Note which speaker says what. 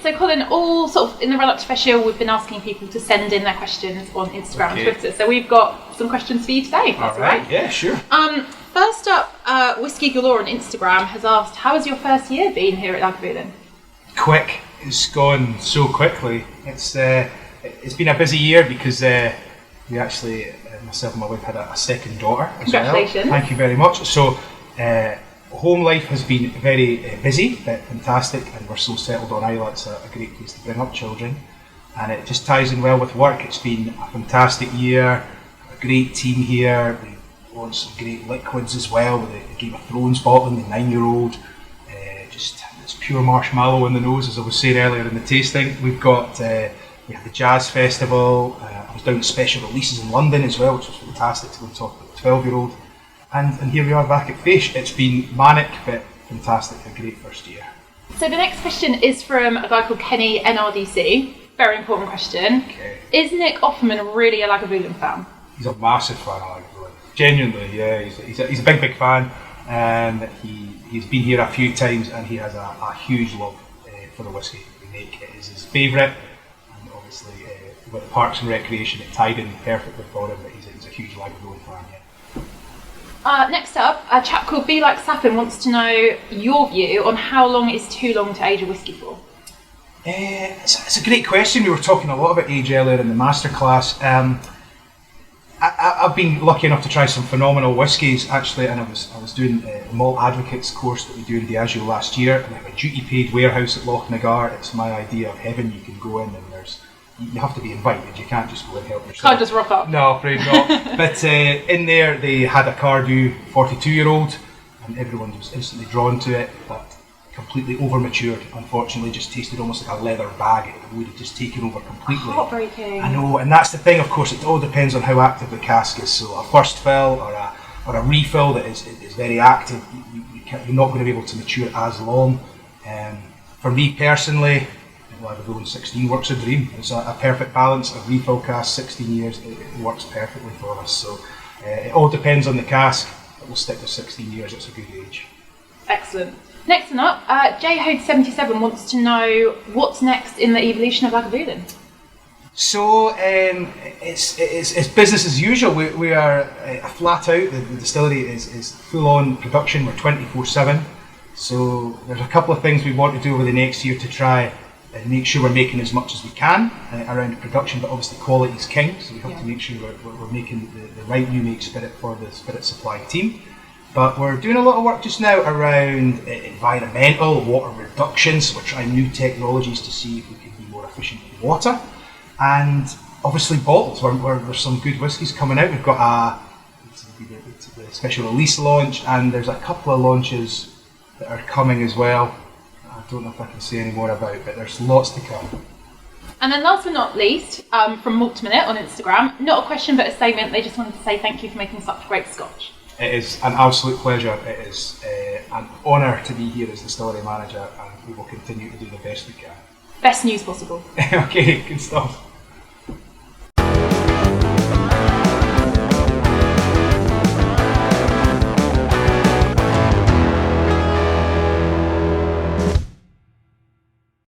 Speaker 1: So Colin, all sort of in the run up to Fèis Ìle, we've been asking people to send in their questions on Instagram and Twitter. So we've got some questions for you today. That's all right.
Speaker 2: Yeah, sure.
Speaker 1: First up, Whisky Galore on Instagram has asked, how has your first year been here at Lagavulin?
Speaker 2: Quick. It's gone so quickly. It's been a busy year because we actually, myself and my wife, had a second daughter as
Speaker 1: Congratulations.
Speaker 2: well. Thank you very much. So home life has been very busy, but fantastic, and we're so settled on Ìle. It's a great place to bring up children, and it just ties in well with work. It's been a fantastic year, a great team here. We launched some great liquids as well with the Game of Thrones bottle, the 9-year-old. Just it's pure marshmallow in the nose, as I was saying earlier in the tasting. We've got we had the Jazz Festival. I was down at Special Releases in London as well, which was fantastic to go and talk about the 12-year-old. And here we are back at Fèis. It's been manic, but fantastic. A great first year.
Speaker 1: So the next question is from a guy called Kenny NRDC. Very important question.
Speaker 2: Okay.
Speaker 1: Is Nick Offerman really a Lagavulin fan?
Speaker 2: He's a massive fan of Lagavulin. Genuinely, yeah. He's a big fan. He's been here a few times, and he has a huge love for the whisky we make. It is his favourite, and obviously with Parks and Recreation, it tied in perfectly for him. But he's a huge Lagavulin fan. Yeah.
Speaker 1: Next up, a chap called Be Like Sappin wants to know your view on how long is too long to age a whisky for.
Speaker 2: It's a great question. We were talking a lot about age earlier in the masterclass. I've been lucky enough to try some phenomenal whiskies actually, and I was doing a Malt Advocates course that we do in Diageo last year, and I have a duty paid warehouse at Lochnagar. It's my idea of heaven. You can go in and you have to be invited. You can't just go and help yourself.
Speaker 1: Can't just rock up.
Speaker 2: No, afraid not. But in there they had a Cardew 42-year-old, and everyone was instantly drawn to it. But completely over matured, unfortunately, just tasted almost like a leather bag. It would have just taken over completely.
Speaker 1: Heartbreaking.
Speaker 2: I know, and that's the thing, of course, it all depends on how active the cask is. So a first fill or a refill that is very active, you're not going to be able to mature it as long. For me personally, Lagavulin 16 works a dream. It's a perfect balance of refill cask, 16 years, it works perfectly for us. So it all depends on the cask, but we'll stick with 16 years, it's a good age.
Speaker 1: Excellent. Next one up, JHode77 wants to know what's next in the evolution of Lagavulin.
Speaker 2: So it's business as usual. We are flat out. The distillery is full on production. We're 24/7. So there's a couple of things we want to do over the next year to try and make sure we're making as much as we can around production, but obviously quality is king. So we have to make sure we're making the right unique spirit for the spirit supply team. But we're doing a lot of work just now around environmental water reduction. So we're trying new technologies to see if we can be more efficient with water. And obviously bottles, there's some good whiskies coming out. We've got the special release launch, and there's a couple of launches that are coming as well. I don't know if I can say any more about, but there's lots to come.
Speaker 1: And then last but not least, from Malt Minute on Instagram, not a question but a statement, they just wanted to say thank you for making such great scotch.
Speaker 2: It is an absolute pleasure. It is an honour to be here as distillery manager, and we will continue to do the best we can.
Speaker 1: Best news possible.
Speaker 2: Okay, good stuff.